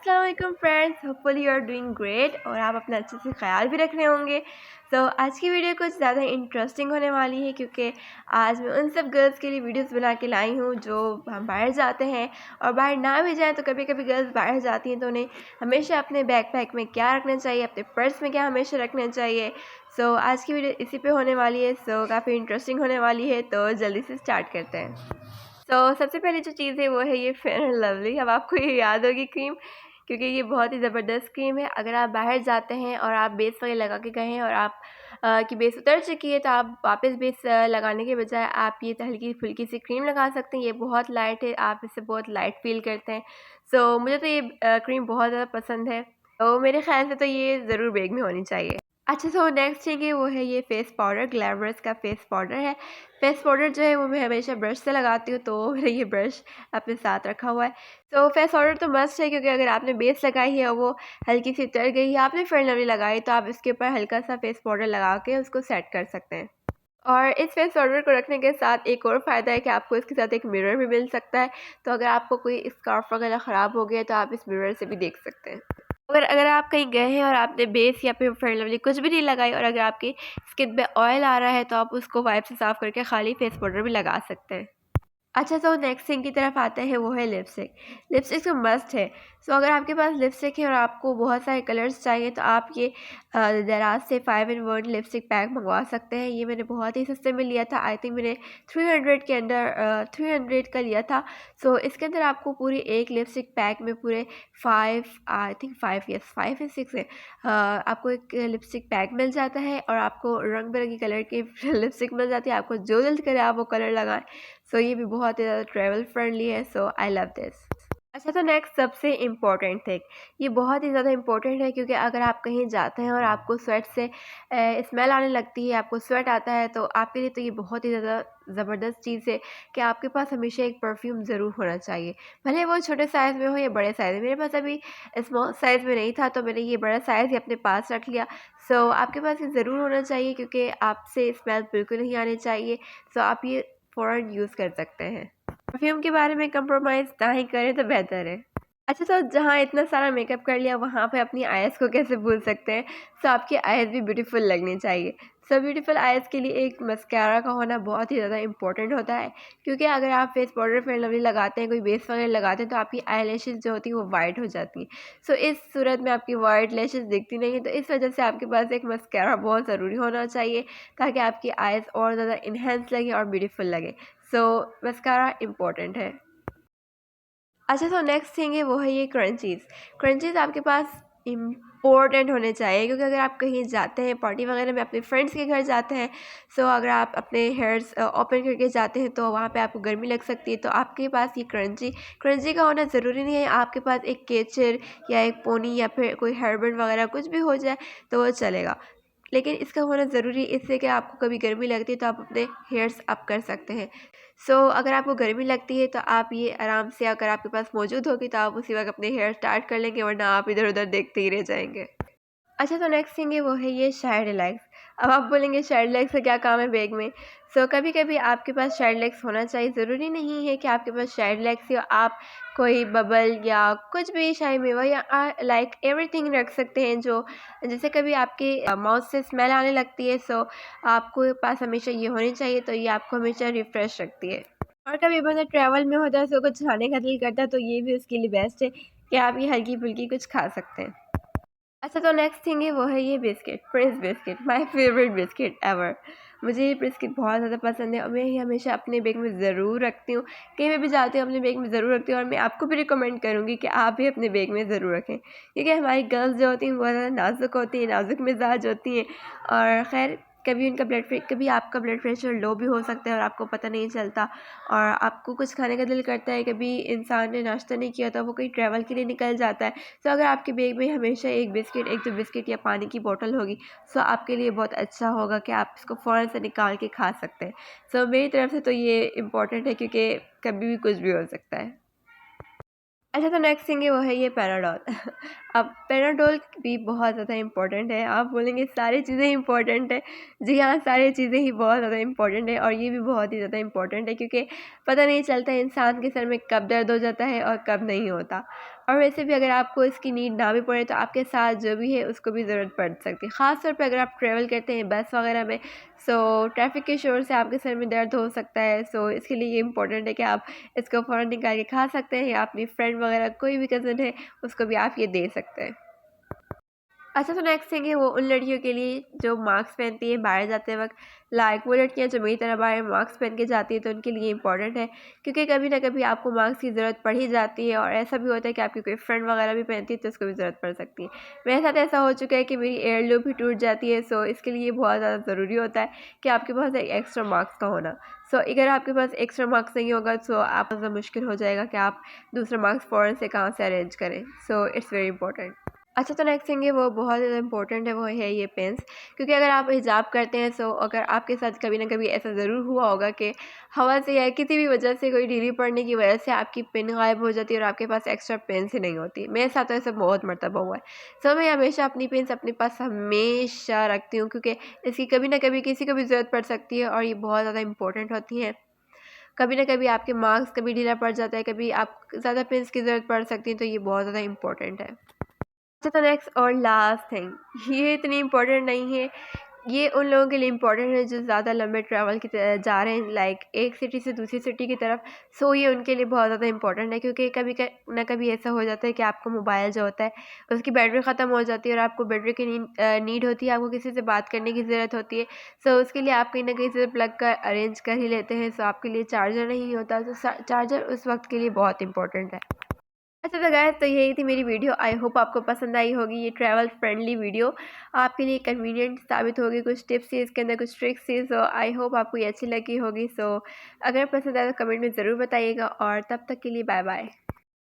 अस्सलाम वालेकुम friends, hopefully you are doing great और आप अपना अच्छे से ख्याल भी रख रहे होंगे। आज की वीडियो कुछ ज़्यादा इंटरेस्टिंग होने वाली है क्योंकि आज मैं उन सब गर्ल्स के लिए वीडियोस बना के लाई हूँ जो हम बाहर जाते हैं और बाहर ना भी जाएं तो कभी कभी गर्ल्स बाहर जाती हैं तो उन्हें हमेशा अपने बैकपैक में क्या रखना चाहिए, अपने पर्स में क्या हमेशा रखना चाहिए। आज की वीडियो इसी पे होने वाली है। काफ़ी इंटरेस्टिंग होने वाली है, तो जल्दी से स्टार्ट करते हैं। सबसे पहले जो चीज़ है वो है ये फेयर एंड लवली। अब आपको ये याद होगी क्रीम, क्योंकि ये बहुत ही ज़बरदस्त क्रीम है। अगर आप बाहर जाते हैं और आप बेस वगैरह लगा के गए हैं और आप की बेस उतर चुकी है तो आप वापस बेस लगाने के बजाय आप ये हल्की फुल्की सी क्रीम लगा सकते हैं। ये बहुत लाइट है, आप इससे बहुत लाइट फील करते हैं। मुझे तो ये क्रीम बहुत ज़्यादा पसंद है, तो मेरे ख्याल से तो ये ज़रूर बैग में होनी चाहिए। अच्छा, नेक्स्ट थिंग है वो है ये फेस पाउडर। ग्लैमरस का फेस पाउडर है। फेस पाउडर जो है वो मैं हमेशा ब्रश से लगाती हूँ, तो मैंने ये ब्रश अपने साथ रखा हुआ है। फेस पाउडर तो मस्ट है, क्योंकि अगर आपने बेस लगाई है और वो हल्की सी उतर गई है, आपने फेयर लवली लगाई, तो आप इसके ऊपर हल्का सा फेस पाउडर लगा के उसको सेट कर सकते हैं। और इस फेस पाउडर को रखने के साथ एक और फ़ायदा है कि आपको इसके साथ एक मिरर भी मिल सकता है। तो अगर आपको कोई स्कार्फ वगैरह ख़राब हो गया तो आप इस मिरर से भी देख सकते हैं। अगर अगर आप कहीं गए हैं और आपने बेस या फिर फेयर लवली कुछ भी नहीं लगाई और अगर आपकी स्किन पे ऑयल आ रहा है तो आप उसको वाइप से साफ़ करके खाली फेस पाउडर भी लगा सकते हैं। अच्छा, नेक्स्ट थिंग की तरफ आते हैं वो है लिपस्टिक। लिपस्टिक तो मस्ट है। अगर आपके पास लिपस्टिक है और आपको बहुत सारे कलर्स चाहिए तो आप ये दराज से 5-in-1 लिपस्टिक पैक मंगवा सकते हैं। ये मैंने बहुत ही सस्ते में लिया था। आई थिंक मैंने 300 के अंदर 300 का लिया था। इसके अंदर आपको पूरी एक लिपस्टिक पैक में पूरे 5 आई थिंक 5 यस 5 या 6 है। आपको एक लिपस्टिक पैक मिल जाता है और आपको रंग बिरंगी कलर की लिपस्टिक मिल जाती है। आपको जो दिल करे आप वो कलर लगाएं। ये भी बहुत ही ज़्यादा ट्रैवल फ्रेंडली है। I love this. अच्छा, नेक्स्ट सबसे इम्पोर्टेंट थिंग, ये बहुत ही ज़्यादा इम्पोर्टेंट है क्योंकि अगर आप कहीं जाते हैं और आपको स्वेट से स्मेल आने लगती है, आपको स्वेट आता है, तो आपके लिए तो ये बहुत ही ज़्यादा ज़बरदस्त चीज़ है कि आपके पास हमेशा एक परफ्यूम ज़रूर होना चाहिए। भले वो छोटे साइज़ में हो या बड़े साइज़ में। मेरे पास अभी स्मॉल साइज़ में नहीं था तो मैंने ये बड़ा साइज़ ही अपने पास रख लिया। आपके पास ये ज़रूर होना चाहिए क्योंकि आपसे स्मेल बिल्कुल नहीं आनी चाहिए। आप ये फ़ौरन यूज़ कर सकते हैं। परफ्यूम के बारे में कंप्रोमाइज़ ना ही करें तो बेहतर है। अच्छा, जहाँ इतना सारा मेकअप कर लिया वहाँ पे अपनी आइज़ को कैसे भूल सकते हैं। आपकी आइज़ भी ब्यूटीफुल लगनी चाहिए। ब्यूटीफुल आइज़ के लिए एक मस्कारा का होना बहुत ही ज़्यादा इंपॉर्टेंट होता है, क्योंकि अगर आप फेस पाउडर फेयर लवली लगाते हैं, कोई बेस वगैरह लगाते हैं, तो आपकी आई लैशेज़ जो होती हैं वो वाइट हो जाती हैं। इस सूरत में आपकी वाइट लैशेज़ दिखती नहीं है, तो इस वजह से आपके पास एक मस्कारा बहुत ज़रूरी होना चाहिए ताकि आपकी आइज़ और ज़्यादा इन्हेंस लगे और ब्यूटीफुल लगे। मस्कारा इम्पॉर्टेंट है। अच्छा, नेक्स्ट थिंग है वो है ये क्रंचीज़। क्रंचीज़ आपके पास इम्पोर्टेंट होने चाहिए, क्योंकि अगर आप कहीं जाते हैं पार्टी वगैरह में, अपने फ्रेंड्स के घर जाते हैं, अगर आप अपने हेयर्स ओपन करके जाते हैं तो वहाँ पे आपको गर्मी लग सकती है। तो आपके पास ये क्रंची का होना ज़रूरी नहीं है। आपके पास एक केचर या एक पोनी या फिर कोई हेयर बैंड वगैरह कुछ भी हो जाए तो वो चलेगा, लेकिन इसका होना ज़रूरी है। इससे कि आपको कभी गर्मी लगती है तो आप अपने हेयर्स अप कर सकते हैं। अगर आपको गर्मी लगती है तो आप ये आराम से, अगर आपके पास मौजूद होगी तो आप उसी वक्त अपने हेयर स्टार्ट कर लेंगे, वरना आप इधर उधर देखते ही रह जाएंगे। अच्छा, नेक्स्ट थिंग है वो है ये शायर रिलैक्स। अब आप बोलेंगे शायर रिलैक्स का क्या काम है बैग में। कभी कभी आपके पास शायर रिलैक्स होना चाहिए। ज़रूरी नहीं है कि आपके पास शायर रिलैक्स हो। आप कोई बबल या कुछ भी शाही मेवा या लाइक एवरीथिंग रख सकते हैं, जो जैसे कभी आपके माउथ से स्मेल आने लगती है। आपको पास हमेशा ये होनी चाहिए, तो ये आपको हमेशा रिफ़्रेश रखती है। और कभी बंदा ट्रैवल में होता है, कुछ खाने का दिल करता है, तो ये भी उसके लिए बेस्ट है कि आप ये हल्की फुल्की कुछ खा सकते हैं। अच्छा, नेक्स्ट थिंग है वो है ये biscuit, Prince biscuit, my favourite biscuit ever. मुझे ये बिस्किट बहुत ज़्यादा पसंद है और मैं ये हमेशा अपने बैग में ज़रूर रखती हूँ। कहीं भी जाती हूँ अपने बैग में ज़रूर रखती हूँ, और मैं आपको भी रिकमेंड करूँगी कि आप भी अपने बैग में ज़रूर रखें, क्योंकि हमारी गर्ल्स जो होती हैं बहुत ज़्यादा नाजुक होती हैं, नाजुक मिजाज होती हैं। और ख़ैर, कभी आपका ब्लड प्रेशर लो भी हो सकता है और आपको पता नहीं चलता, और आपको कुछ खाने का दिल करता है। कभी इंसान ने नाश्ता नहीं किया तो वो कहीं ट्रैवल के लिए निकल जाता है। अगर आपके बैग में हमेशा एक दो बिस्किट या पानी की बोतल होगी, आपके लिए बहुत अच्छा होगा कि आप इसको फ़ौरन से निकाल के खा सकते हैं। मेरी तरफ से तो ये इम्पोर्टेंट है, क्योंकि कभी भी कुछ भी हो सकता है। अच्छा, नेक्स्ट थिंग है वो है ये पैराडोल। अब पैराडोल भी बहुत ज़्यादा इम्पोर्टेंट है। आप बोलेंगे सारी चीज़ें इम्पोर्टेंट है। जी हाँ, सारी चीज़ें ही बहुत ज़्यादा इम्पोर्टेंट है, और ये भी बहुत ही ज़्यादा इम्पोर्टेंट है, क्योंकि पता नहीं चलता इंसान के सर में कब दर्द हो जाता है और कब नहीं होता। और वैसे भी अगर आपको इसकी नीड ना भी पड़े तो आपके साथ जो भी है उसको भी ज़रूरत पड़ सकती है, ख़ास तौर पे अगर आप ट्रैवल करते हैं बस वगैरह में। सो ट्रैफिक के शोर से आपके सर में दर्द हो सकता है। सो इसके लिए ये इंपॉर्टेंट है कि आप इसको फ़ौरन निकाल के खा सकते हैं, या अपनी फ्रेंड वगैरह कोई भी कज़न है उसको भी आप ये दे सकते हैं। अच्छा, तो नेक्स्ट थिंग है वो उन लड़कियों के लिए जो मास्क पहनती है बाहर जाते वक्त। लाइक वो लड़कियां जो मेरी तरह बाहर मास्क पहन के जाती है, तो उनके लिए इंपॉर्टेंट है, क्योंकि कभी ना कभी आपको मास्क की ज़रूरत पड़ ही जाती है। और ऐसा भी होता है कि आपकी कोई फ्रेंड वगैरह भी पहनती है तो उसको भी ज़रूरत पड़ सकती है। मेरे साथ ऐसा हो चुका है कि मेरी एयर लूप भी टूट जाती है। सो इसके लिए बहुत ज़्यादा ज़रूरी होता है कि आपके पास एक एक्स्ट्रा मास्क का होना। सो अगर आपके पास एक्स्ट्रा मास्क नहीं होगा तो आप ज़्यादा मुश्किल हो जाएगा कि आप दूसरा मास्क फ़ौरन से कहाँ से अरेंज करें। So it's very important. अच्छा, तो नेक्स्ट थिंग है वो बहुत ज़्यादा इंपॉर्टेंट है, वो है ये पेन्स। क्योंकि अगर आप हिजाब करते हैं सो अगर आपके साथ कभी ना कभी ऐसा ज़रूर हुआ होगा कि हवा से या किसी भी वजह से कोई ढीली पड़ने की वजह से आपकी पिन गायब हो जाती है और आपके पास एक्स्ट्रा पेन्स ही नहीं होती। मेरे साथ तो ऐसा बहुत मरतबा हुआ है। सो मैं हमेशा अपनी पेन्स अपने पास हमेशा रखती हूँ, क्योंकि इसकी कभी ना कभी किसी को भी ज़रूरत पड़ सकती है और ये बहुत ज़्यादा इंपॉर्टेंट होती हैं। कभी ना कभी आपके मार्क्स कभी ढीला पड़ जाता है, कभी आप ज़्यादा पेन्स की ज़रूरत पड़ सकती है, तो ये बहुत ज़्यादा इंपॉर्टेंट है। अच्छा, तो नेक्स्ट और लास्ट थिंग, ये इतनी इम्पोर्टेंट नहीं है। ये उन लोगों के लिए इम्पोर्टेंट है जो ज़्यादा लंबे ट्रैवल की जा रहे हैं, लाइक एक सिटी से दूसरी सिटी की तरफ। सो ये उनके लिए बहुत ज़्यादा इंपॉर्टेंट है, क्योंकि कभी ना कभी ऐसा हो जाता है कि आपका मोबाइल जो होता है उसकी बैटरी ख़त्म हो जाती है और आपको बैटरी की नीड होती है, आपको किसी से बात करने की ज़रूरत होती है। सो उसके लिए आप कहीं ना कहीं से प्लग कर अरेंज कर ही लेते हैं। सो आपके लिए चार्जर नहीं होता, तो चार्जर उस वक्त के लिए बहुत इंपॉर्टेंट है। अच्छा, तो गाइस, तो यही थी मेरी वीडियो। आई होप आपको पसंद आई होगी ये ट्रैवल फ्रेंडली वीडियो, आपके लिए कन्वीनियंट साबित होगी। कुछ टिप्स थी इसके अंदर, कुछ ट्रिक्स थी। सो आई होप आपको ये अच्छी लगी होगी। सो अगर पसंद आए तो कमेंट में ज़रूर बताइएगा, और तब तक के लिए बाय बाय।